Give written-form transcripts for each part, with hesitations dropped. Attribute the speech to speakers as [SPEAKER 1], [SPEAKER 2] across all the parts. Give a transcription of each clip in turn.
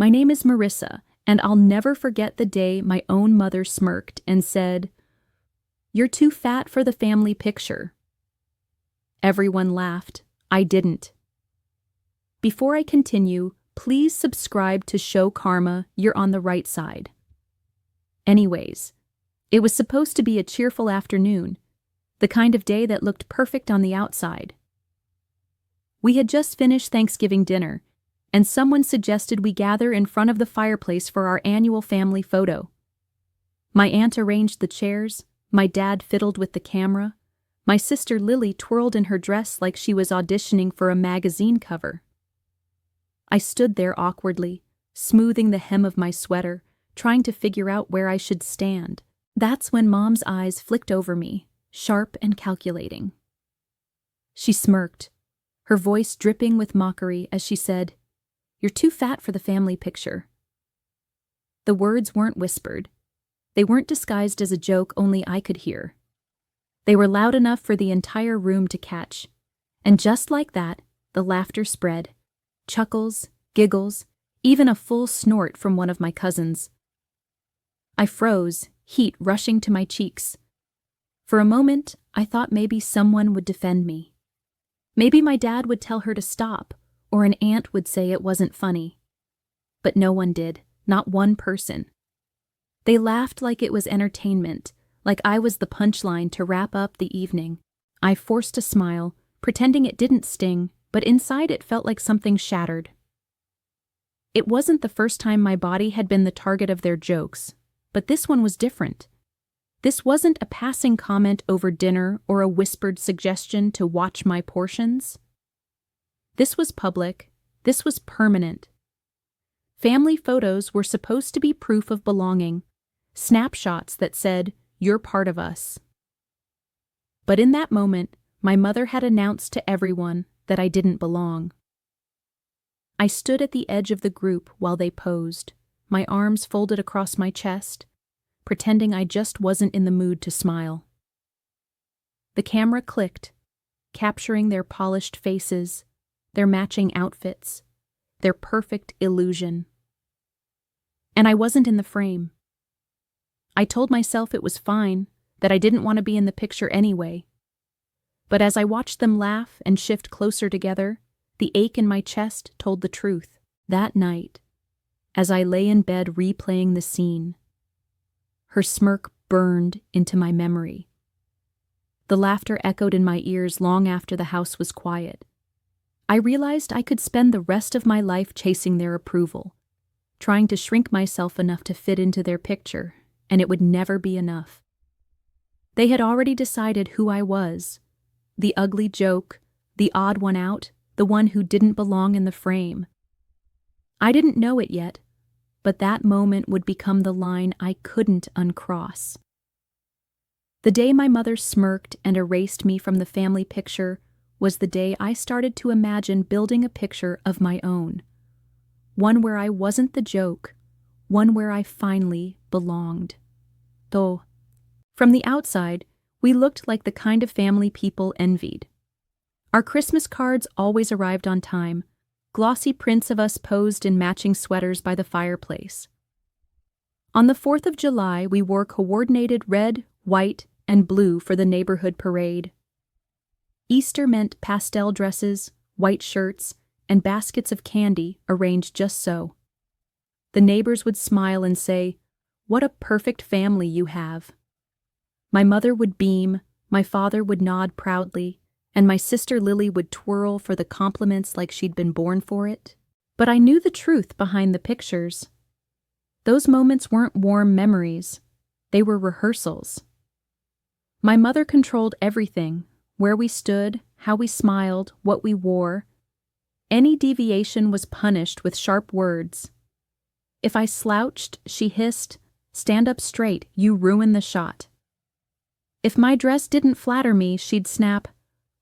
[SPEAKER 1] My name is Marissa, and I'll never forget the day my own mother smirked and said, "You're too fat for the family picture." Everyone laughed. I didn't. Before I continue, please subscribe to show karma you're on the right side. Anyways, it was supposed to be a cheerful afternoon, the kind of day that looked perfect on the outside. We had just finished Thanksgiving dinner, and someone suggested we gather in front of the fireplace for our annual family photo. My aunt arranged the chairs, my dad fiddled with the camera, my sister Lily twirled in her dress like she was auditioning for a magazine cover. I stood there awkwardly, smoothing the hem of my sweater, trying to figure out where I should stand. That's when Mom's eyes flicked over me, sharp and calculating. She smirked, her voice dripping with mockery as she said, "You're too fat for the family picture." The words weren't whispered. They weren't disguised as a joke only I could hear. They were loud enough for the entire room to catch. And just like that, the laughter spread. Chuckles, giggles, even a full snort from one of my cousins. I froze, heat rushing to my cheeks. For a moment, I thought maybe someone would defend me. Maybe my dad would tell her to stop, or an aunt would say it wasn't funny. But no one did, not one person. They laughed like it was entertainment, like I was the punchline to wrap up the evening. I forced a smile, pretending it didn't sting, but inside it felt like something shattered. It wasn't the first time my body had been the target of their jokes, but this one was different. This wasn't a passing comment over dinner or a whispered suggestion to watch my portions. This was public. This was permanent. Family photos were supposed to be proof of belonging, snapshots that said, "You're part of us." But in that moment, my mother had announced to everyone that I didn't belong. I stood at the edge of the group while they posed, my arms folded across my chest, pretending I just wasn't in the mood to smile. The camera clicked, capturing their polished faces, their matching outfits, their perfect illusion. And I wasn't in the frame. I told myself it was fine, that I didn't want to be in the picture anyway. But as I watched them laugh and shift closer together, the ache in my chest told the truth. That night, as I lay in bed replaying the scene, her smirk burned into my memory. The laughter echoed in my ears long after the house was quiet. I realized I could spend the rest of my life chasing their approval, trying to shrink myself enough to fit into their picture, and it would never be enough. They had already decided who I was, the ugly joke, the odd one out, the one who didn't belong in the frame. I didn't know it yet, but that moment would become the line I couldn't uncross. The day my mother smirked and erased me from the family picture was the day I started to imagine building a picture of my own. One where I wasn't the joke, one where I finally belonged. Though, from the outside, we looked like the kind of family people envied. Our Christmas cards always arrived on time, glossy prints of us posed in matching sweaters by the fireplace. On the 4th of July, we wore coordinated red, white, and blue for the neighborhood parade. Easter meant pastel dresses, white shirts, and baskets of candy arranged just so. The neighbors would smile and say, "What a perfect family you have." My mother would beam, my father would nod proudly, and my sister Lily would twirl for the compliments like she'd been born for it. But I knew the truth behind the pictures. Those moments weren't warm memories. They were rehearsals. My mother controlled everything, where we stood, how we smiled, what we wore. Any deviation was punished with sharp words. If I slouched, she hissed, "Stand up straight, you ruin the shot." If my dress didn't flatter me, she'd snap,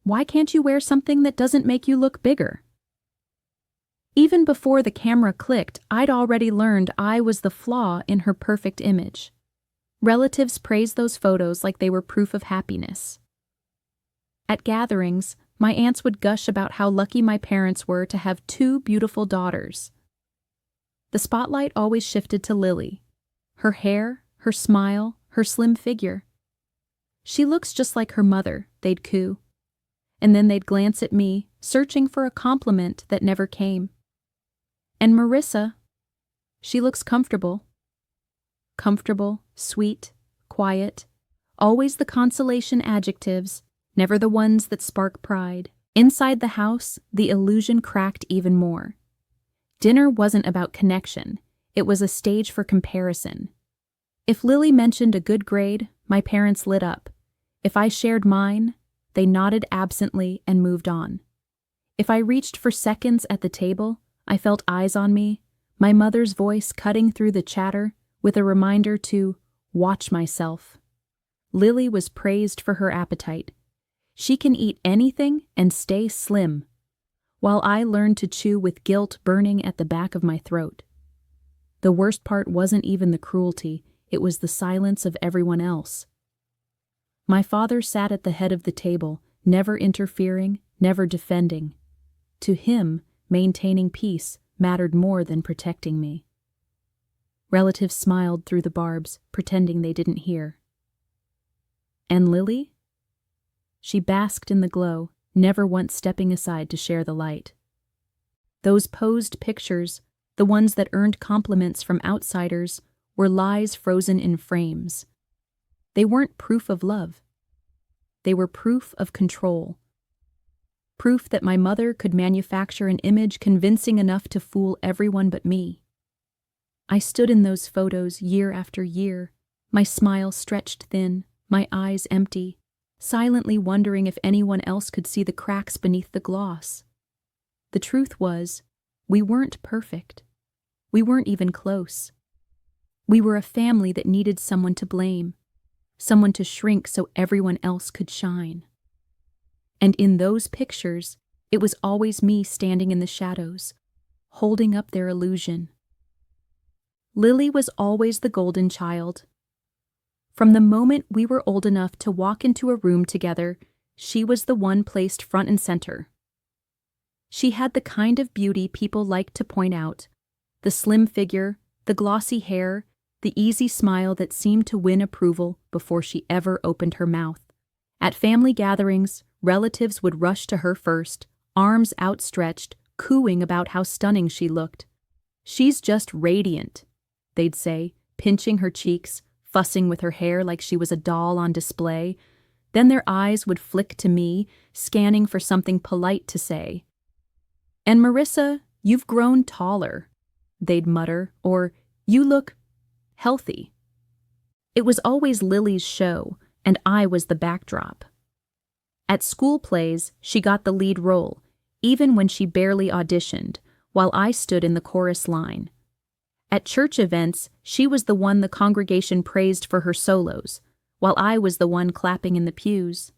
[SPEAKER 1] "Why can't you wear something that doesn't make you look bigger?" Even before the camera clicked, I'd already learned I was the flaw in her perfect image. Relatives praised those photos like they were proof of happiness. At gatherings, my aunts would gush about how lucky my parents were to have 2 beautiful daughters. The spotlight always shifted to Lily. Her hair, her smile, her slim figure. "She looks just like her mother," they'd coo. And then they'd glance at me, searching for a compliment that never came. "And Marissa, she looks comfortable." Comfortable, sweet, quiet, always the consolation adjectives, never the ones that spark pride. Inside the house, the illusion cracked even more. Dinner wasn't about connection, it was a stage for comparison. If Lily mentioned a good grade, my parents lit up. If I shared mine, they nodded absently and moved on. If I reached for seconds at the table, I felt eyes on me, my mother's voice cutting through the chatter with a reminder to watch myself. Lily was praised for her appetite. She can eat anything and stay slim, while I learned to chew with guilt burning at the back of my throat. The worst part wasn't even the cruelty, it was the silence of everyone else. My father sat at the head of the table, never interfering, never defending. To him, maintaining peace mattered more than protecting me. Relatives smiled through the barbs, pretending they didn't hear. And Lily? She basked in the glow, never once stepping aside to share the light. Those posed pictures, the ones that earned compliments from outsiders, were lies frozen in frames. They weren't proof of love. They were proof of control. Proof that my mother could manufacture an image convincing enough to fool everyone but me. I stood in those photos year after year, my smile stretched thin, my eyes empty, silently wondering if anyone else could see the cracks beneath the gloss. The truth was, we weren't perfect. We weren't even close. We were a family that needed someone to blame, someone to shrink so everyone else could shine. And in those pictures, it was always me standing in the shadows, holding up their illusion. Lily was always the golden child. From the moment we were old enough to walk into a room together, she was the one placed front and center. She had the kind of beauty people liked to point out, the slim figure, the glossy hair, the easy smile that seemed to win approval before she ever opened her mouth. At family gatherings, relatives would rush to her first, arms outstretched, cooing about how stunning she looked. "She's just radiant," they'd say, pinching her cheeks, fussing with her hair like she was a doll on display. Then their eyes would flick to me, scanning for something polite to say. "And Marissa, you've grown taller," they'd mutter, or "You look healthy." It was always Lily's show, and I was the backdrop. At school plays, she got the lead role, even when she barely auditioned, while I stood in the chorus line. At church events, she was the one the congregation praised for her solos, while I was the one clapping in the pews.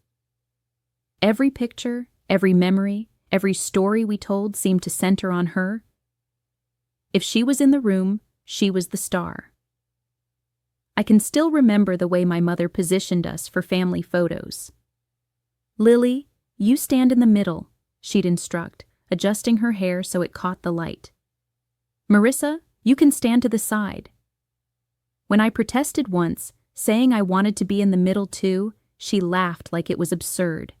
[SPEAKER 1] Every picture, every memory, every story we told seemed to center on her. If she was in the room, she was the star. I can still remember the way my mother positioned us for family photos. "Lily, you stand in the middle," she'd instruct, adjusting her hair so it caught the light. "Marissa, you can stand to the side." When I protested once, saying I wanted to be in the middle too, she laughed like it was absurd.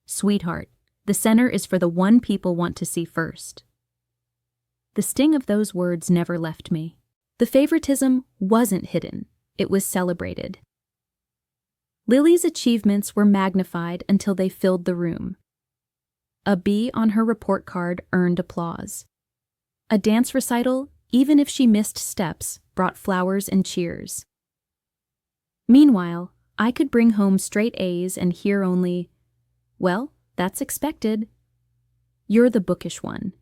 [SPEAKER 1] "Sweetheart, the center is for the one people want to see first." The sting of those words never left me. The favoritism wasn't hidden, it was celebrated. Lily's achievements were magnified until they filled the room. A B on her report card earned applause. A dance recital, even if she missed steps, brought flowers and cheers. Meanwhile, I could bring home straight A's and hear only, "Well, that's expected. You're the bookish one."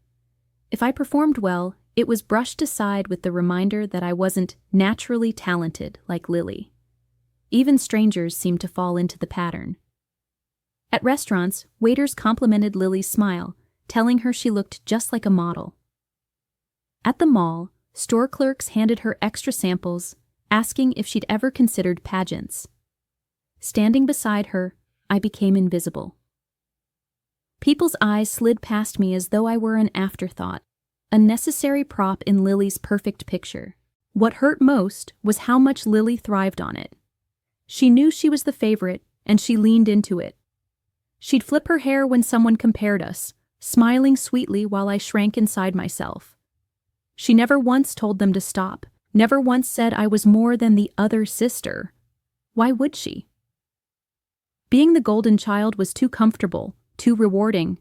[SPEAKER 1] If I performed well, it was brushed aside with the reminder that I wasn't naturally talented like Lily. Even strangers seemed to fall into the pattern. At restaurants, waiters complimented Lily's smile, telling her she looked just like a model. At the mall, store clerks handed her extra samples, asking if she'd ever considered pageants. Standing beside her, I became invisible. People's eyes slid past me as though I were an afterthought, a necessary prop in Lily's perfect picture. What hurt most was how much Lily thrived on it. She knew she was the favorite, and she leaned into it. She'd flip her hair when someone compared us, smiling sweetly while I shrank inside myself. She never once told them to stop, never once said I was more than the other sister. Why would she? Being the golden child was too comfortable, too rewarding.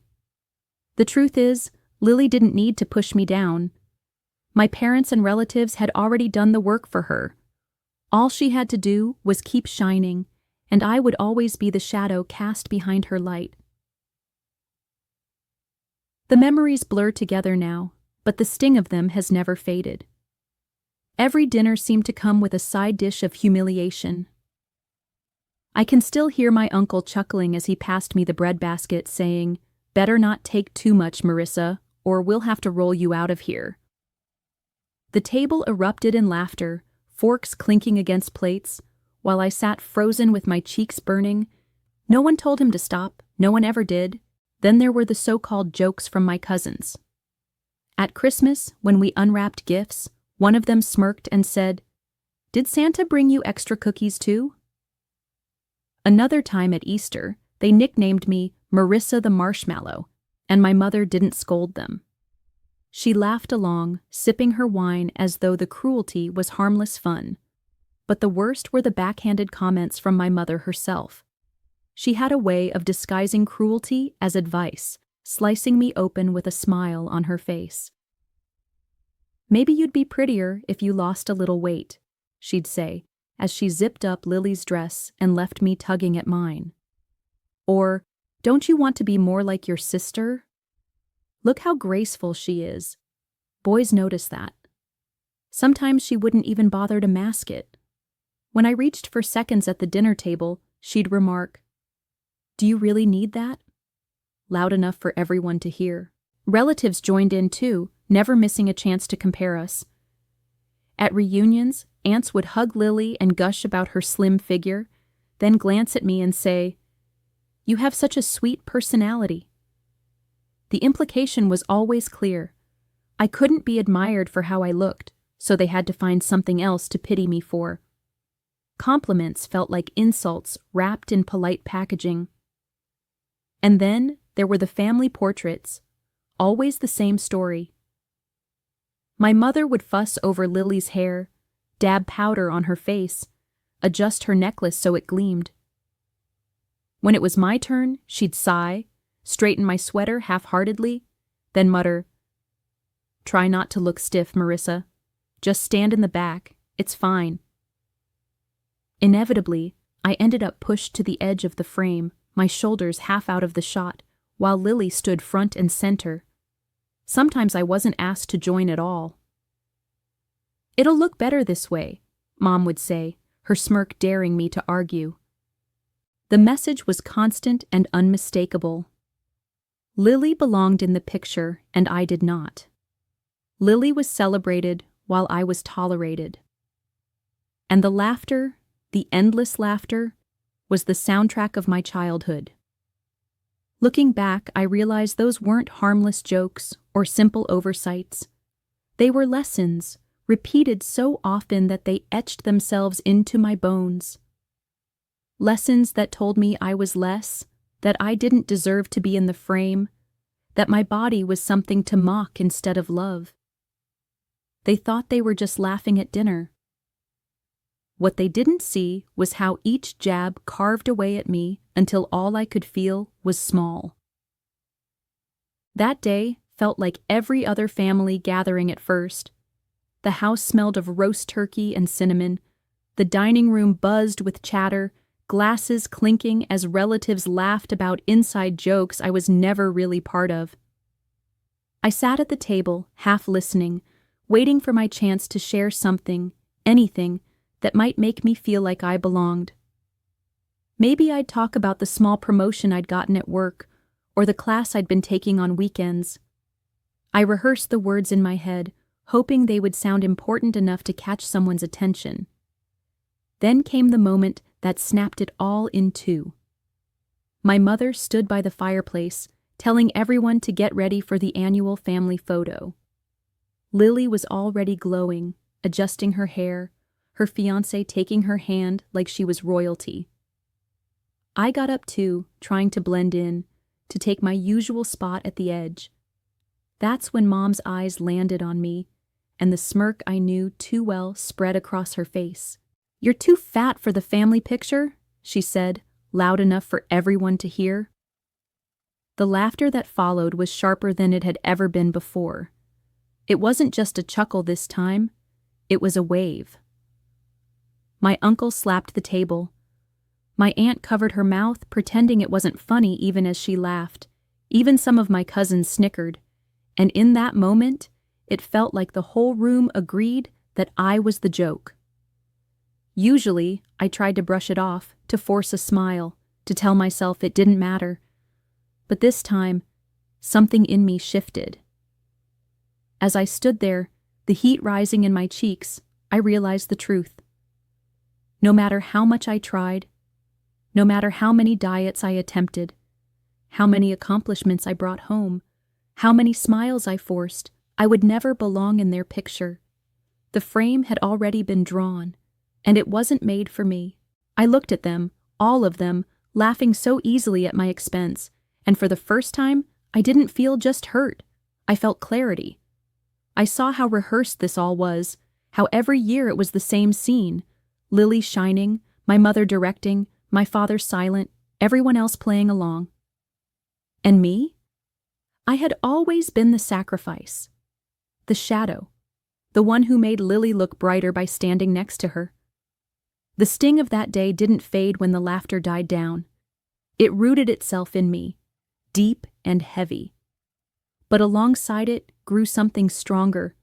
[SPEAKER 1] The truth is, Lily didn't need to push me down. My parents and relatives had already done the work for her. All she had to do was keep shining, and I would always be the shadow cast behind her light. The memories blur together now, but the sting of them has never faded. Every dinner seemed to come with a side dish of humiliation. I can still hear my uncle chuckling as he passed me the breadbasket, saying, "Better not take too much, Marissa, or we'll have to roll you out of here." The table erupted in laughter, forks clinking against plates, while I sat frozen with my cheeks burning. No one told him to stop, no one ever did. Then there were the so-called jokes from my cousins. At Christmas, when we unwrapped gifts, one of them smirked and said, "Did Santa bring you extra cookies too?" Another time at Easter, they nicknamed me Marissa the Marshmallow, and my mother didn't scold them. She laughed along, sipping her wine as though the cruelty was harmless fun. But the worst were the backhanded comments from my mother herself. She had a way of disguising cruelty as advice, slicing me open with a smile on her face. "Maybe you'd be prettier if you lost a little weight," she'd say, as she zipped up Lily's dress and left me tugging at mine. Or, "Don't you want to be more like your sister? Look how graceful she is." Boys notice that. Sometimes she wouldn't even bother to mask it. When I reached for seconds at the dinner table, she'd remark, "Do you really need that?" Loud enough for everyone to hear. Relatives joined in too, never missing a chance to compare us. At reunions, aunts would hug Lily and gush about her slim figure, then glance at me and say, "You have such a sweet personality." The implication was always clear. I couldn't be admired for how I looked, so they had to find something else to pity me for. Compliments felt like insults wrapped in polite packaging. And then there were the family portraits, always the same story. My mother would fuss over Lily's hair, dab powder on her face, adjust her necklace so it gleamed. When it was my turn, she'd sigh, straighten my sweater half-heartedly, then mutter, "Try not to look stiff, Marissa. Just stand in the back. It's fine." Inevitably, I ended up pushed to the edge of the frame, my shoulders half out of the shot, while Lily stood front and center. Sometimes I wasn't asked to join at all. "It'll look better this way," Mom would say, her smirk daring me to argue. The message was constant and unmistakable. Lily belonged in the picture, and I did not. Lily was celebrated while I was tolerated. And the laughter, the endless laughter, was the soundtrack of my childhood. Looking back, I realized those weren't harmless jokes or simple oversights. They were lessons, repeated so often that they etched themselves into my bones. Lessons that told me I was less, that I didn't deserve to be in the frame, that my body was something to mock instead of love. They thought they were just laughing at dinner. What they didn't see was how each jab carved away at me until all I could feel was small. That day felt like every other family gathering at first. The house smelled of roast turkey and cinnamon. The dining room buzzed with chatter, glasses clinking as relatives laughed about inside jokes I was never really part of. I sat at the table, half listening, waiting for my chance to share something, anything, that might make me feel like I belonged. Maybe I'd talk about the small promotion I'd gotten at work, or the class I'd been taking on weekends. I rehearsed the words in my head, hoping they would sound important enough to catch someone's attention. Then came the moment that snapped it all in two. My mother stood by the fireplace, telling everyone to get ready for the annual family photo. Lily was already glowing, adjusting her hair, her fiancé taking her hand like she was royalty. I got up too, trying to blend in, to take my usual spot at the edge. That's when Mom's eyes landed on me, and the smirk I knew too well spread across her face. "You're too fat for the family picture," she said, loud enough for everyone to hear. The laughter that followed was sharper than it had ever been before. It wasn't just a chuckle this time, it was a wave. My uncle slapped the table. My aunt covered her mouth, pretending it wasn't funny even as she laughed. Even some of my cousins snickered, and in that moment, it felt like the whole room agreed that I was the joke. Usually, I tried to brush it off, to force a smile, to tell myself it didn't matter. But this time, something in me shifted. As I stood there, the heat rising in my cheeks, I realized the truth. No matter how much I tried, no matter how many diets I attempted, how many accomplishments I brought home, how many smiles I forced, I would never belong in their picture. The frame had already been drawn, and it wasn't made for me. I looked at them, all of them, laughing so easily at my expense, and for the first time, I didn't feel just hurt. I felt clarity. I saw how rehearsed this all was, how every year it was the same scene. Lily shining, my mother directing, my father silent, everyone else playing along. And me? I had always been the sacrifice, the shadow, the one who made Lily look brighter by standing next to her. The sting of that day didn't fade when the laughter died down. It rooted itself in me, deep and heavy. But alongside it grew something stronger,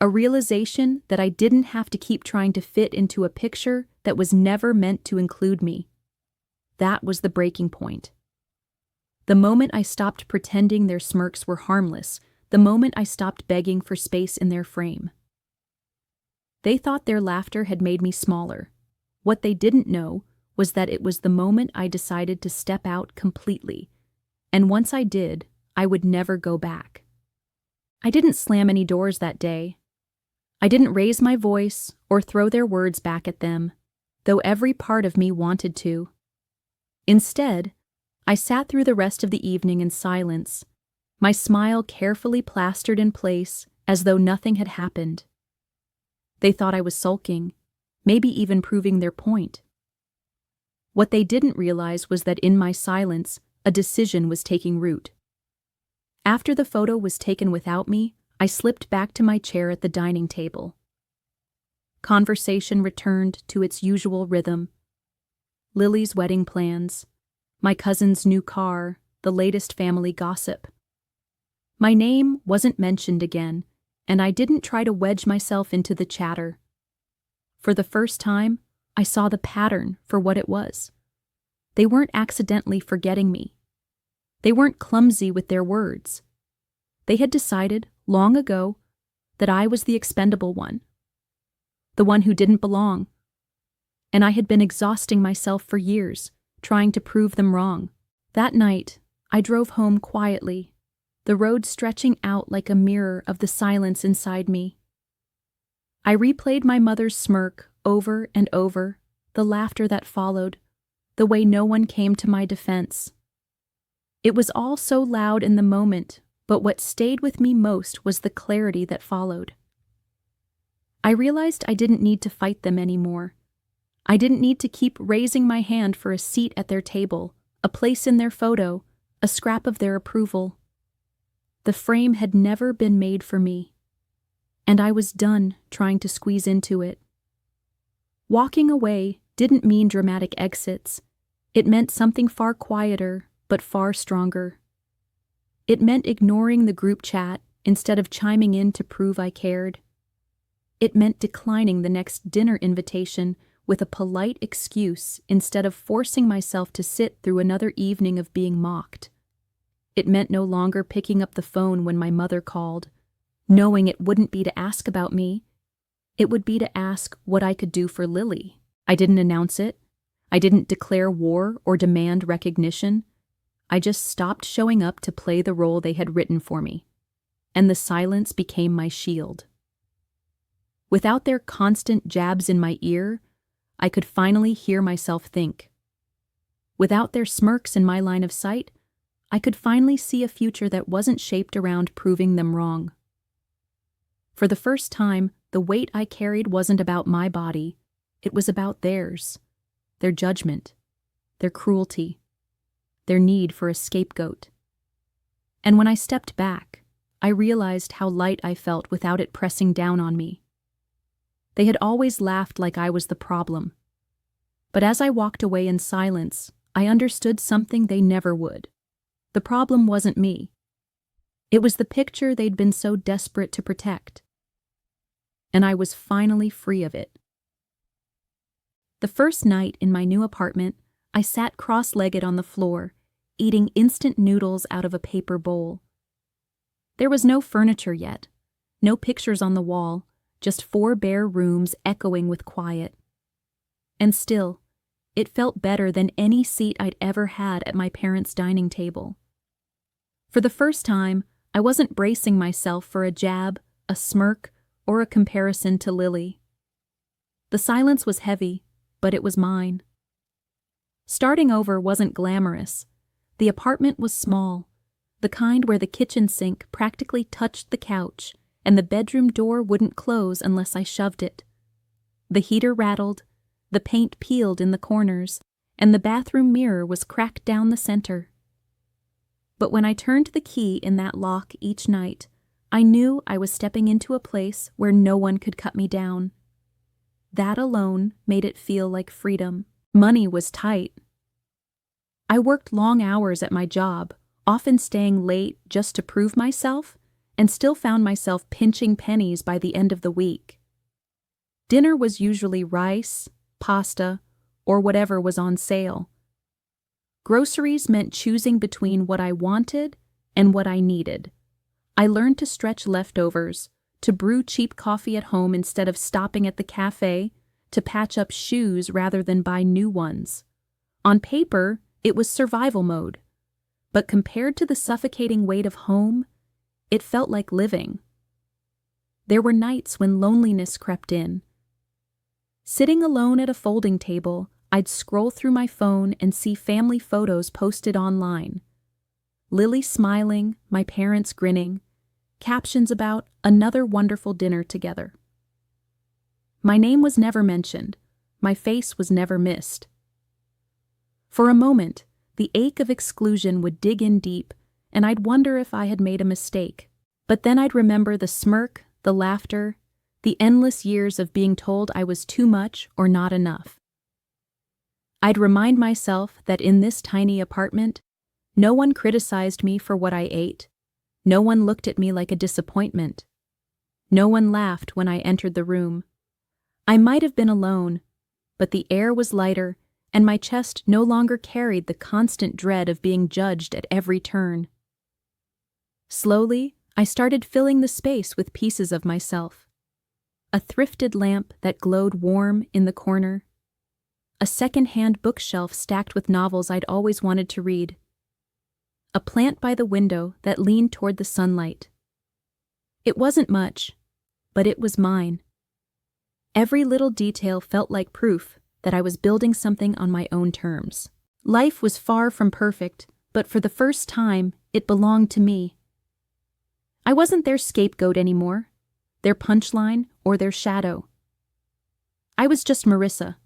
[SPEAKER 1] a realization that I didn't have to keep trying to fit into a picture that was never meant to include me. That was the breaking point. The moment I stopped pretending their smirks were harmless, the moment I stopped begging for space in their frame. They thought their laughter had made me smaller. What they didn't know was that it was the moment I decided to step out completely, and once I did, I would never go back. I didn't slam any doors that day. I didn't raise my voice or throw their words back at them, though every part of me wanted to. Instead, I sat through the rest of the evening in silence, my smile carefully plastered in place as though nothing had happened. They thought I was sulking, maybe even proving their point. What they didn't realize was that in my silence, a decision was taking root. After the photo was taken without me, I slipped back to my chair at the dining table. Conversation returned to its usual rhythm. Lily's wedding plans, my cousin's new car, the latest family gossip. My name wasn't mentioned again, and I didn't try to wedge myself into the chatter. For the first time, I saw the pattern for what it was. They weren't accidentally forgetting me. They weren't clumsy with their words. They had decided, long ago, that I was the expendable one, the one who didn't belong. And I had been exhausting myself for years, trying to prove them wrong. That night, I drove home quietly, the road stretching out like a mirror of the silence inside me. I replayed my mother's smirk over and over, the laughter that followed, the way no one came to my defense. It was all so loud in the moment, but what stayed with me most was the clarity that followed. I realized I didn't need to fight them anymore. I didn't need to keep raising my hand for a seat at their table, a place in their photo, a scrap of their approval. The frame had never been made for me, and I was done trying to squeeze into it. Walking away didn't mean dramatic exits. It meant something far quieter, but far stronger. It meant ignoring the group chat instead of chiming in to prove I cared. It meant declining the next dinner invitation with a polite excuse instead of forcing myself to sit through another evening of being mocked. It meant no longer picking up the phone when my mother called, knowing it wouldn't be to ask about me. It would be to ask what I could do for Lily. I didn't announce it. I didn't declare war or demand recognition. I just stopped showing up to play the role they had written for me. And the silence became my shield. Without their constant jabs in my ear, I could finally hear myself think. Without their smirks in my line of sight, I could finally see a future that wasn't shaped around proving them wrong. For the first time, the weight I carried wasn't about my body, it was about theirs, their judgment, their cruelty, their need for a scapegoat. And when I stepped back, I realized how light I felt without it pressing down on me. They had always laughed like I was the problem. But as I walked away in silence, I understood something they never would. The problem wasn't me. It was the picture they'd been so desperate to protect. And I was finally free of it. The first night in my new apartment, I sat cross-legged on the floor, eating instant noodles out of a paper bowl. There was no furniture yet, no pictures on the wall, just 4 bare rooms echoing with quiet. And still, it felt better than any seat I'd ever had at my parents' dining table. For the first time, I wasn't bracing myself for a jab, a smirk, or a comparison to Lily. The silence was heavy, but it was mine. Starting over wasn't glamorous. The apartment was small, the kind where the kitchen sink practically touched the couch and the bedroom door wouldn't close unless I shoved it. The heater rattled, the paint peeled in the corners, and the bathroom mirror was cracked down the center. But when I turned the key in that lock each night, I knew I was stepping into a place where no one could cut me down. That alone made it feel like freedom. Money was tight. I worked long hours at my job, often staying late just to prove myself, and still found myself pinching pennies by the end of the week. Dinner was usually rice, pasta, or whatever was on sale. Groceries meant choosing between what I wanted and what I needed. I learned to stretch leftovers, to brew cheap coffee at home instead of stopping at the cafe, to patch up shoes rather than buy new ones. On paper, it was survival mode, but compared to the suffocating weight of home, it felt like living. There were nights when loneliness crept in. Sitting alone at a folding table, I'd scroll through my phone and see family photos posted online. Lily smiling, my parents grinning, captions about another wonderful dinner together. My name was never mentioned, my face was never missed. For a moment, the ache of exclusion would dig in deep, and I'd wonder if I had made a mistake. But then I'd remember the smirk, the laughter, the endless years of being told I was too much or not enough. I'd remind myself that in this tiny apartment, no one criticized me for what I ate. No one looked at me like a disappointment. No one laughed when I entered the room. I might have been alone, but the air was lighter, and my chest no longer carried the constant dread of being judged at every turn. Slowly, I started filling the space with pieces of myself. A thrifted lamp that glowed warm in the corner. A second-hand bookshelf stacked with novels I'd always wanted to read. A plant by the window that leaned toward the sunlight. It wasn't much, but it was mine. Every little detail felt like proof that I was building something on my own terms. Life was far from perfect, but for the first time, it belonged to me. I wasn't their scapegoat anymore, their punchline or their shadow. I was just Marissa,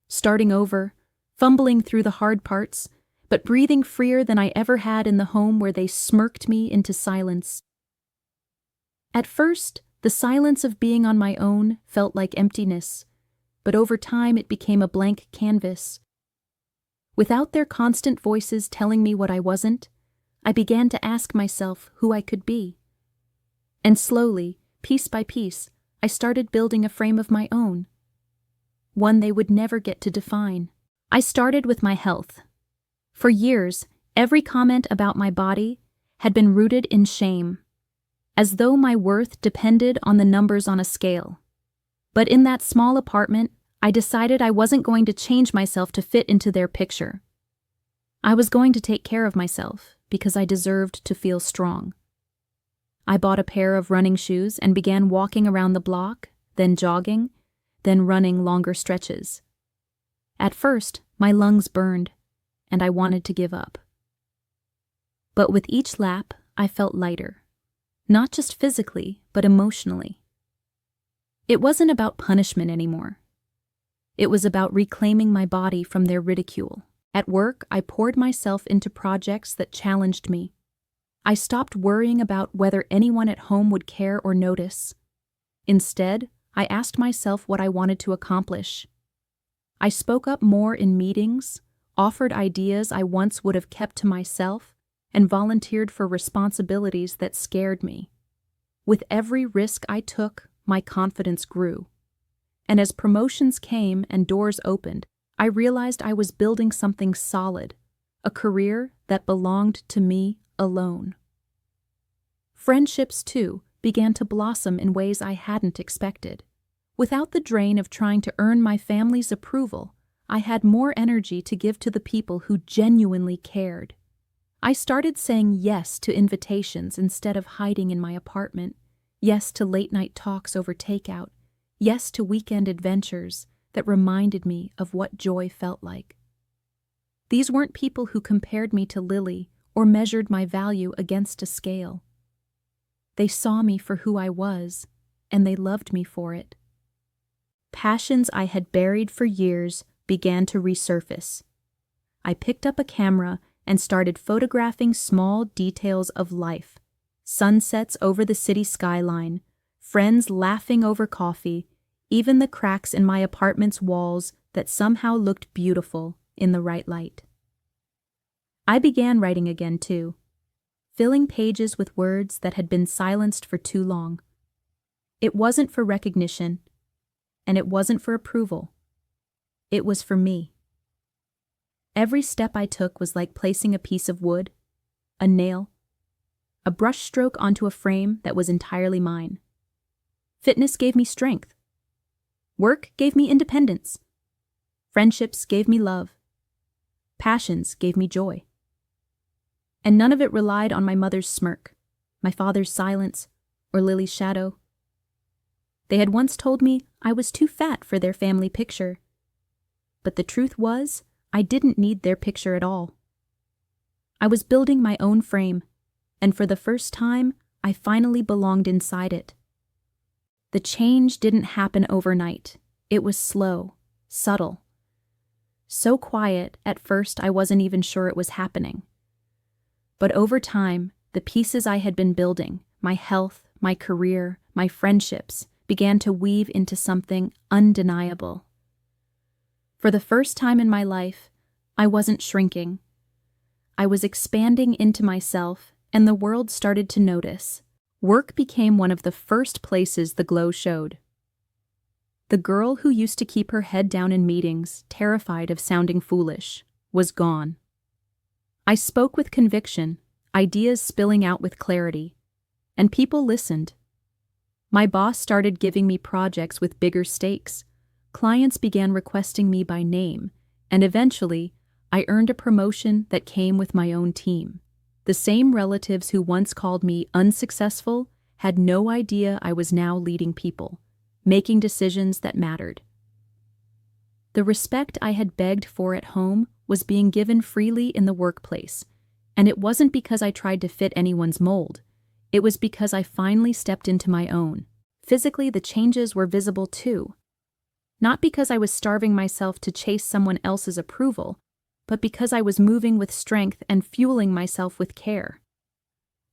[SPEAKER 1] starting over, fumbling through the hard parts, but breathing freer than I ever had in the home where they smirked me into silence. At first, the silence of being on my own felt like emptiness, but over time it became a blank canvas. Without their constant voices telling me what I wasn't, I began to ask myself who I could be. And slowly, piece by piece, I started building a frame of my own. One they would never get to define. I started with my health. For years, every comment about my body had been rooted in shame, as though my worth depended on the numbers on a scale. But in that small apartment, I decided I wasn't going to change myself to fit into their picture. I was going to take care of myself because I deserved to feel strong. I bought a pair of running shoes and began walking around the block, then jogging, then running longer stretches. At first, my lungs burned, and I wanted to give up. But with each lap, I felt lighter, not just physically, but emotionally. It wasn't about punishment anymore. It was about reclaiming my body from their ridicule. At work, I poured myself into projects that challenged me. I stopped worrying about whether anyone at home would care or notice. Instead, I asked myself what I wanted to accomplish. I spoke up more in meetings, offered ideas I once would have kept to myself, and volunteered for responsibilities that scared me. With every risk I took, my confidence grew. And as promotions came and doors opened, I realized I was building something solid, a career that belonged to me alone. Friendships, too, began to blossom in ways I hadn't expected. Without the drain of trying to earn my family's approval, I had more energy to give to the people who genuinely cared. I started saying yes to invitations instead of hiding in my apartment, yes to late-night talks over takeout, yes to weekend adventures that reminded me of what joy felt like. These weren't people who compared me to Lily or measured my value against a scale. They saw me for who I was, and they loved me for it. Passions I had buried for years began to resurface. I picked up a camera and started photographing small details of life, sunsets over the city skyline, friends laughing over coffee, even the cracks in my apartment's walls that somehow looked beautiful in the right light. I began writing again, too, filling pages with words that had been silenced for too long. It wasn't for recognition, and it wasn't for approval. It was for me. Every step I took was like placing a piece of wood, a nail, a brush stroke onto a frame that was entirely mine. Fitness gave me strength. Work gave me independence. Friendships gave me love. Passions gave me joy. And none of it relied on my mother's smirk, my father's silence, or Lily's shadow. They had once told me I was too fat for their family picture. But the truth was, I didn't need their picture at all. I was building my own frame, and for the first time, I finally belonged inside it. The change didn't happen overnight. It was slow, subtle. So quiet, at first I wasn't even sure it was happening. But over time, the pieces I had been building, my health, my career, my friendships, began to weave into something undeniable. For the first time in my life, I wasn't shrinking. I was expanding into myself, and the world started to notice. Work became one of the first places the glow showed. The girl who used to keep her head down in meetings, terrified of sounding foolish, was gone. I spoke with conviction, ideas spilling out with clarity, and people listened. My boss started giving me projects with bigger stakes. Clients began requesting me by name, and eventually, I earned a promotion that came with my own team. The same relatives who once called me unsuccessful had no idea I was now leading people, making decisions that mattered. The respect I had begged for at home was being given freely in the workplace, and it wasn't because I tried to fit anyone's mold. It was because I finally stepped into my own. Physically, the changes were visible too. Not because I was starving myself to chase someone else's approval, but because I was moving with strength and fueling myself with care.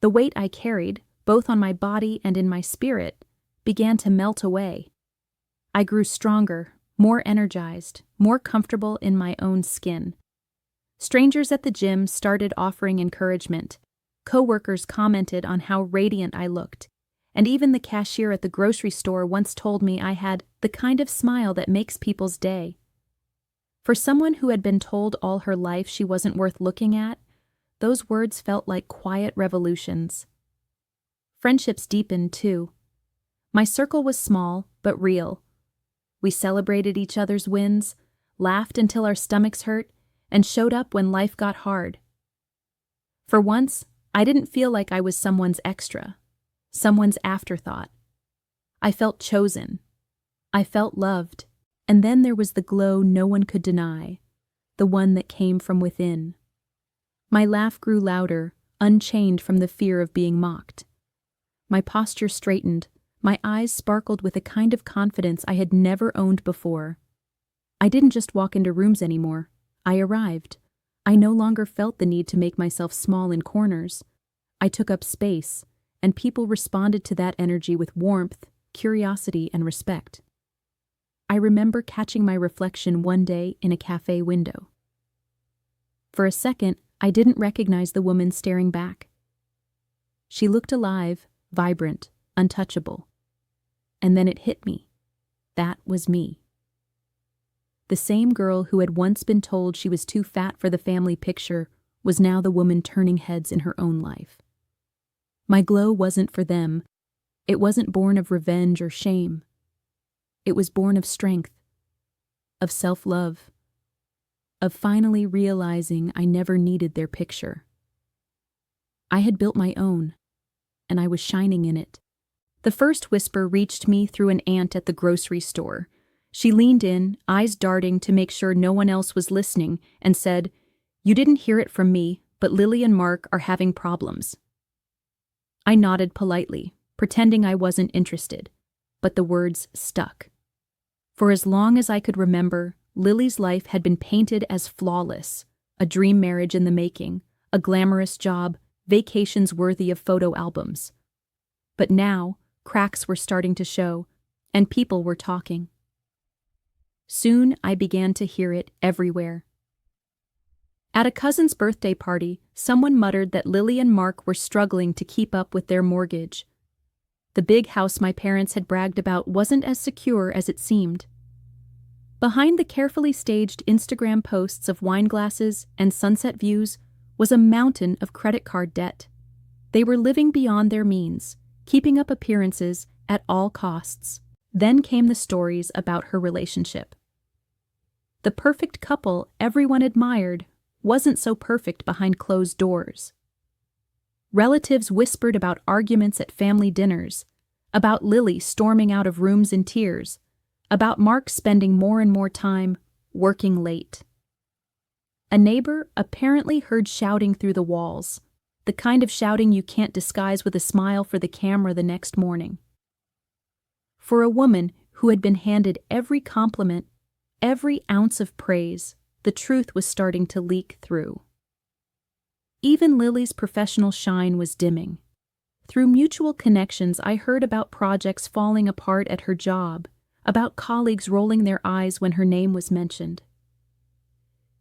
[SPEAKER 1] The weight I carried, both on my body and in my spirit, began to melt away. I grew stronger, more energized, more comfortable in my own skin. Strangers at the gym started offering encouragement. Coworkers commented on how radiant I looked, and even the cashier at the grocery store once told me I had the kind of smile that makes people's day. For someone who had been told all her life she wasn't worth looking at, those words felt like quiet revolutions. Friendships deepened, too. My circle was small, but real. We celebrated each other's wins, laughed until our stomachs hurt, and showed up when life got hard. For once, I didn't feel like I was someone's extra, someone's afterthought. I felt chosen, I felt loved, and then there was the glow no one could deny, the one that came from within. My laugh grew louder, unchained from the fear of being mocked. My posture straightened, my eyes sparkled with a kind of confidence I had never owned before. I didn't just walk into rooms anymore. I arrived. I no longer felt the need to make myself small in corners. I took up space, and people responded to that energy with warmth, curiosity, and respect. I remember catching my reflection one day in a cafe window. For a second, I didn't recognize the woman staring back. She looked alive, vibrant, untouchable. And then it hit me. That was me. The same girl who had once been told she was too fat for the family picture was now the woman turning heads in her own life. My glow wasn't for them. It wasn't born of revenge or shame. It was born of strength, of self-love, of finally realizing I never needed their picture. I had built my own, and I was shining in it. The first whisper reached me through an aunt at the grocery store. She leaned in, eyes darting to make sure no one else was listening, and said, "You didn't hear it from me, but Lily and Mark are having problems." I nodded politely, pretending I wasn't interested, but the words stuck. For as long as I could remember, Lily's life had been painted as flawless, a dream marriage in the making, a glamorous job, vacations worthy of photo albums. But now, cracks were starting to show, and people were talking. Soon I began to hear it everywhere. At a cousin's birthday party, someone muttered that Lily and Mark were struggling to keep up with their mortgage. The big house my parents had bragged about wasn't as secure as it seemed. Behind the carefully staged Instagram posts of wine glasses and sunset views was a mountain of credit card debt. They were living beyond their means, keeping up appearances at all costs. Then came the stories about her relationship. The perfect couple everyone admired wasn't so perfect behind closed doors. Relatives whispered about arguments at family dinners, about Lily storming out of rooms in tears, about Mark spending more and more time working late. A neighbor apparently heard shouting through the walls, the kind of shouting you can't disguise with a smile for the camera the next morning. For a woman who had been handed every compliment, every ounce of praise, the truth was starting to leak through. Even Lily's professional shine was dimming. Through mutual connections, I heard about projects falling apart at her job, about colleagues rolling their eyes when her name was mentioned.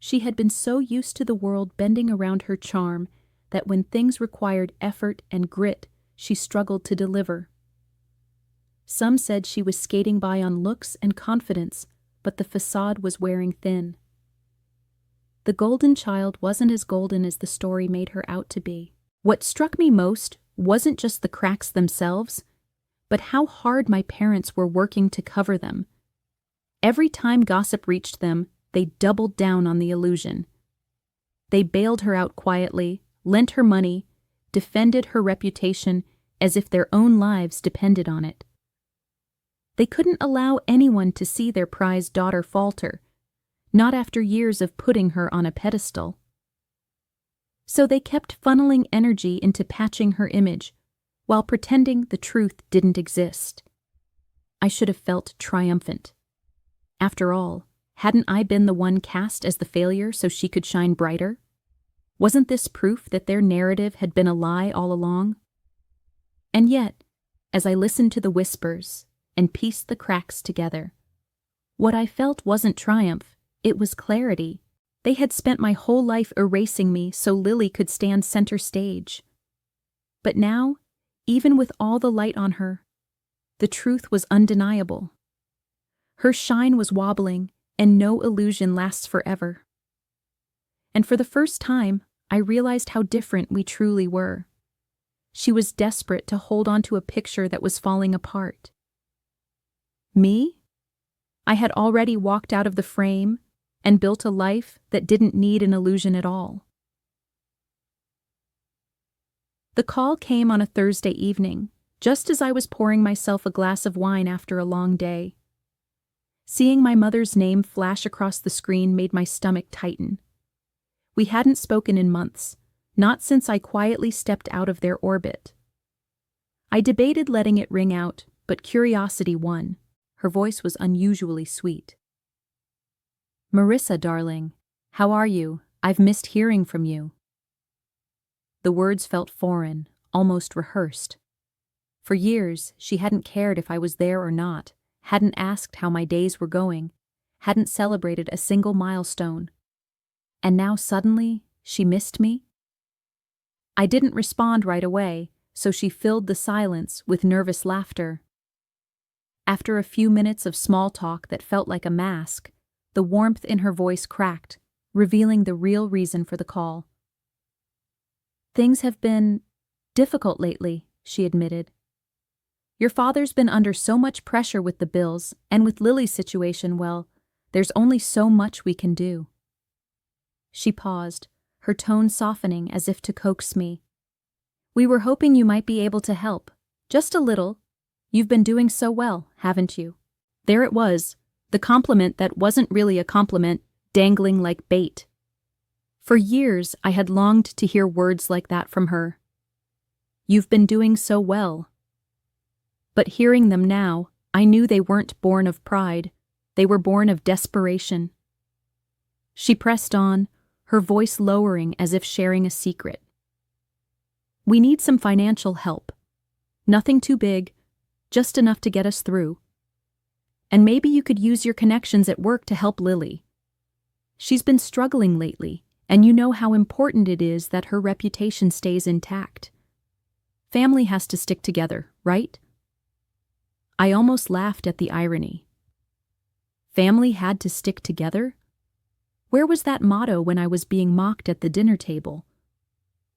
[SPEAKER 1] She had been so used to the world bending around her charm that when things required effort and grit, she struggled to deliver. Some said she was skating by on looks and confidence, but the facade was wearing thin. The golden child wasn't as golden as the story made her out to be. What struck me most wasn't just the cracks themselves, but how hard my parents were working to cover them. Every time gossip reached them, they doubled down on the illusion. They bailed her out quietly, lent her money, defended her reputation as if their own lives depended on it. They couldn't allow anyone to see their prized daughter falter, not after years of putting her on a pedestal. So they kept funneling energy into patching her image, while pretending the truth didn't exist. I should have felt triumphant. After all, hadn't I been the one cast as the failure so she could shine brighter? Wasn't this proof that their narrative had been a lie all along? And yet, as I listened to the whispers and pieced the cracks together, what I felt wasn't triumph, it was clarity. They had spent my whole life erasing me so Lily could stand center stage. But now, even with all the light on her, the truth was undeniable. Her shine was wobbling, and no illusion lasts forever. And for the first time, I realized how different we truly were. She was desperate to hold on to a picture that was falling apart. Me? I had already walked out of the frame and built a life that didn't need an illusion at all. The call came on a Thursday evening, just as I was pouring myself a glass of wine after a long day. Seeing my mother's name flash across the screen made my stomach tighten. We hadn't spoken in months, not since I quietly stepped out of their orbit. I debated letting it ring out, but curiosity won. Her voice was unusually sweet. "Marissa, darling, how are you? I've missed hearing from you." The words felt foreign, almost rehearsed. For years, she hadn't cared if I was there or not, hadn't asked how my days were going, hadn't celebrated a single milestone. And now suddenly, she missed me? I didn't respond right away, so she filled the silence with nervous laughter. After a few minutes of small talk that felt like a mask, the warmth in her voice cracked, revealing the real reason for the call. "Things have been difficult lately," she admitted. "Your father's been under so much pressure with the bills, and with Lily's situation, well, there's only so much we can do." She paused, her tone softening as if to coax me. "We were hoping you might be able to help. Just a little. You've been doing so well, haven't you?" There it was, the compliment that wasn't really a compliment, dangling like bait. For years, I had longed to hear words like that from her. "You've been doing so well." But hearing them now, I knew they weren't born of pride. They were born of desperation. She pressed on, her voice lowering as if sharing a secret. "We need some financial help. Nothing too big, just enough to get us through. And maybe you could use your connections at work to help Lily. She's been struggling lately, and you know how important it is that her reputation stays intact. Family has to stick together, right?" I almost laughed at the irony. Family had to stick together? Where was that motto when I was being mocked at the dinner table?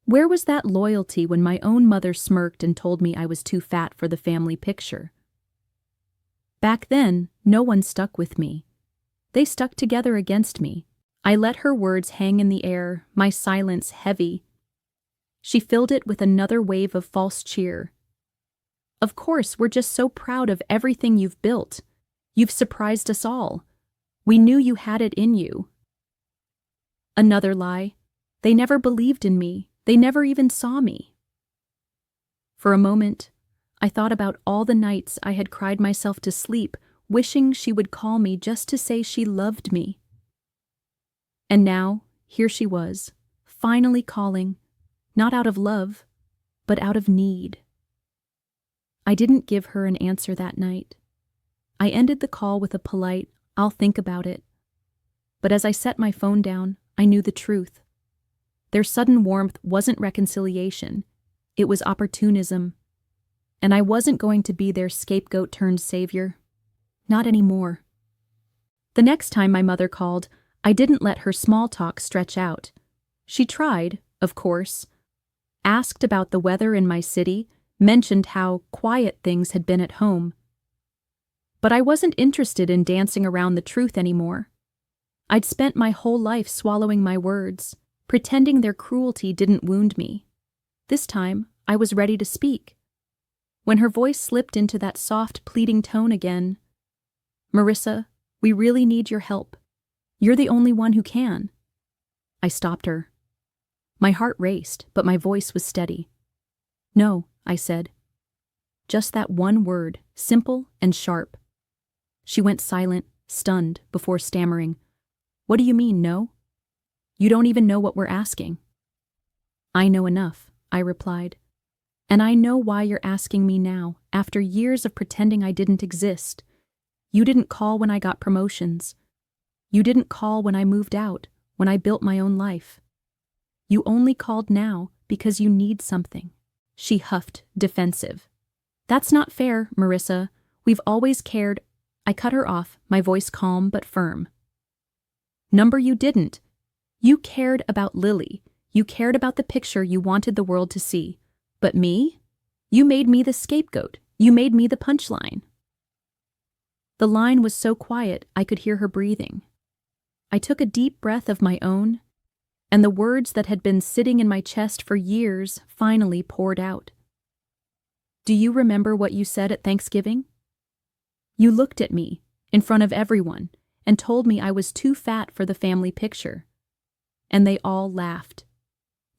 [SPEAKER 1] Where was that loyalty when my own mother smirked and told me I was too fat for the family picture? Back then, no one stuck with me. They stuck together against me. I let her words hang in the air, my silence heavy. She filled it with another wave of false cheer. "Of course, we're just so proud of everything you've built. You've surprised us all. We knew you had it in you." Another lie. They never believed in me. They never even saw me. For a moment, I thought about all the nights I had cried myself to sleep, wishing she would call me just to say she loved me. And now, here she was, finally calling, not out of love, but out of need. I didn't give her an answer that night. I ended the call with a polite, "I'll think about it." But as I set my phone down, I knew the truth. Their sudden warmth wasn't reconciliation, it was opportunism. And I wasn't going to be their scapegoat turned savior. Not anymore. The next time my mother called, I didn't let her small talk stretch out. She tried, of course, asked about the weather in my city, mentioned how quiet things had been at home. But I wasn't interested in dancing around the truth anymore. I'd spent my whole life swallowing my words, pretending their cruelty didn't wound me. This time, I was ready to speak. When her voice slipped into that soft, pleading tone again, "Marissa, we really need your help. You're the only one who can." I stopped her. My heart raced, but my voice was steady. "No," I said. Just that one word, simple and sharp. She went silent, stunned, before stammering, "What do you mean, no? You don't even know what we're asking." "I know enough," I replied. "And I know why you're asking me now, after years of pretending I didn't exist. You didn't call when I got promotions. You didn't call when I moved out, when I built my own life. You only called now because you need something." She huffed, defensive. "That's not fair, Marissa. We've always cared." I cut her off, my voice calm but firm. "Number, you didn't. You cared about Lily. You cared about the picture you wanted the world to see. But me? You made me the scapegoat. You made me the punchline." The line was so quiet I could hear her breathing. I took a deep breath of my own, and the words that had been sitting in my chest for years finally poured out. "Do you remember what you said at Thanksgiving? You looked at me, in front of everyone, and told me I was too fat for the family picture. And they all laughed.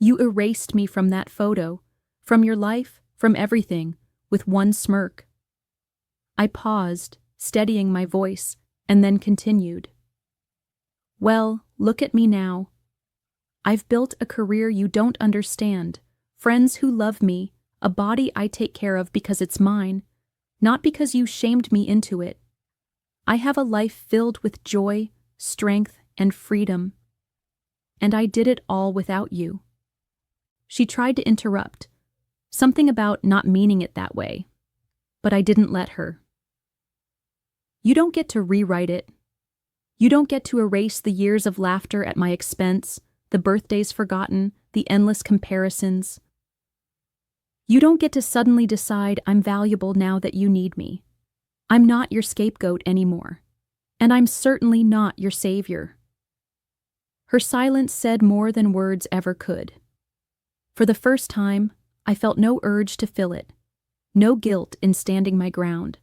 [SPEAKER 1] You erased me from that photo, from your life, from everything, with one smirk. I paused, steadying my voice, and then continued. Well, look at me now. I've built a career you don't understand, friends who love me, a body I take care of because it's mine, not because you shamed me into it. I have a life filled with joy, strength, and freedom. And I did it all without you. She tried to interrupt, something about not meaning it that way, but I didn't let her. You don't get to rewrite it. You don't get to erase the years of laughter at my expense, the birthdays forgotten, the endless comparisons. You don't get to suddenly decide I'm valuable now that you need me. I'm not your scapegoat anymore, and I'm certainly not your savior. Her silence said more than words ever could. For the first time, I felt no urge to fill it, no guilt in standing my ground.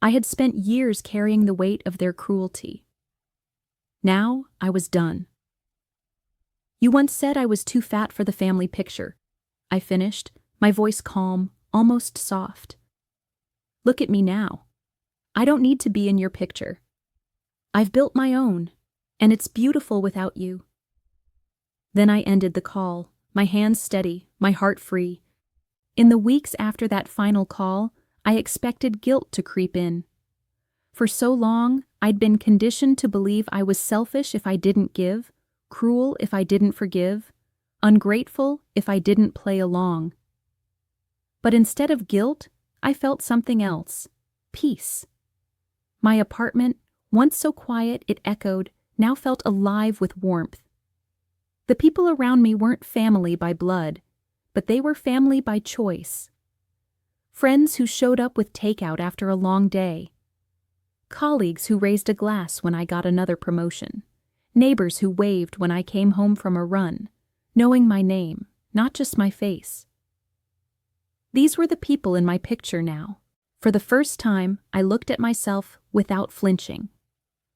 [SPEAKER 1] I had spent years carrying the weight of their cruelty. Now I was done. You once said I was too fat for the family picture. I finished, my voice calm, almost soft. Look at me now. I don't need to be in your picture. I've built my own, and it's beautiful without you. Then I ended the call, my hands steady, my heart free. In the weeks after that final call, I expected guilt to creep in. For so long, I'd been conditioned to believe I was selfish if I didn't give, cruel if I didn't forgive, ungrateful if I didn't play along. But instead of guilt, I felt something else, peace. My apartment, once so quiet it echoed, now felt alive with warmth. The people around me weren't family by blood, but they were family by choice. Friends who showed up with takeout after a long day. Colleagues who raised a glass when I got another promotion. Neighbors who waved when I came home from a run, knowing my name, not just my face. These were the people in my picture now. For the first time, I looked at myself without flinching.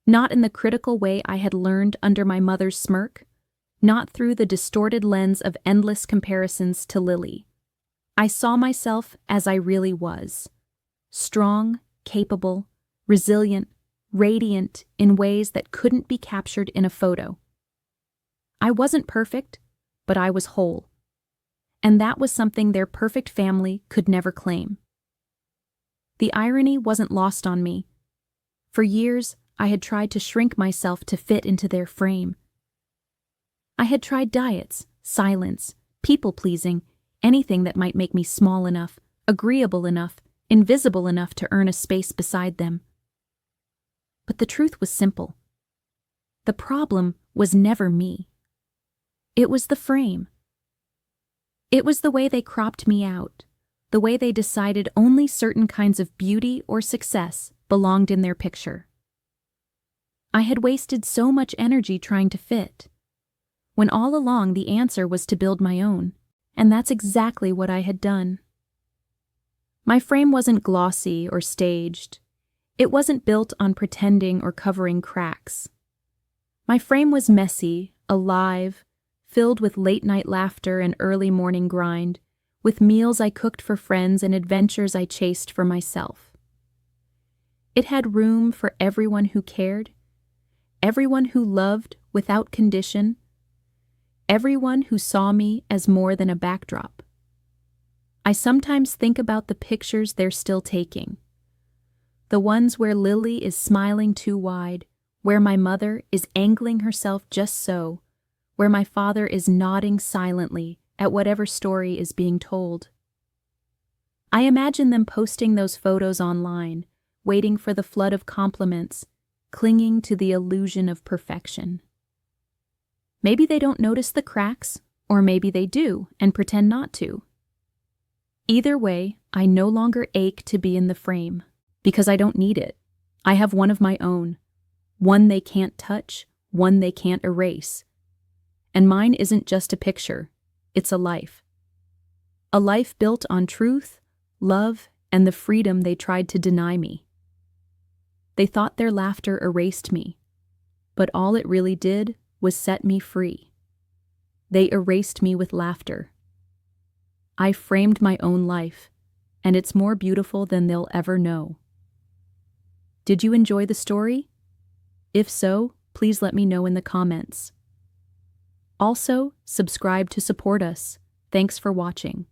[SPEAKER 1] Not in the critical way I had learned under my mother's smirk, not through the distorted lens of endless comparisons to Lily. I saw myself as I really was. Strong, capable, resilient, radiant in ways that couldn't be captured in a photo. I wasn't perfect, but I was whole. And that was something their perfect family could never claim. The irony wasn't lost on me. For years, I had tried to shrink myself to fit into their frame. I had tried diets, silence, people-pleasing, anything that might make me small enough, agreeable enough, invisible enough to earn a space beside them. But the truth was simple. The problem was never me. It was the frame. It was the way they cropped me out, the way they decided only certain kinds of beauty or success belonged in their picture. I had wasted so much energy trying to fit, when all along the answer was to build my own, and that's exactly what I had done. My frame wasn't glossy or staged. It wasn't built on pretending or covering cracks. My frame was messy, alive, filled with late-night laughter and early morning grind, with meals I cooked for friends and adventures I chased for myself. It had room for everyone who cared, everyone who loved without condition, everyone who saw me as more than a backdrop. I sometimes think about the pictures they're still taking. The ones where Lily is smiling too wide, where my mother is angling herself just so, where my father is nodding silently at whatever story is being told. I imagine them posting those photos online, waiting for the flood of compliments, clinging to the illusion of perfection. Maybe they don't notice the cracks, or maybe they do and pretend not to. Either way, I no longer ache to be in the frame, because I don't need it. I have one of my own, one they can't touch, one they can't erase. And mine isn't just a picture, it's a life. A life built on truth, love, and the freedom they tried to deny me. They thought their laughter erased me, but all it really did was set me free. They erased me with laughter. I framed my own life, and it's more beautiful than they'll ever know. Did you enjoy the story? If so, please let me know in the comments. Also, subscribe to support us. Thanks for watching.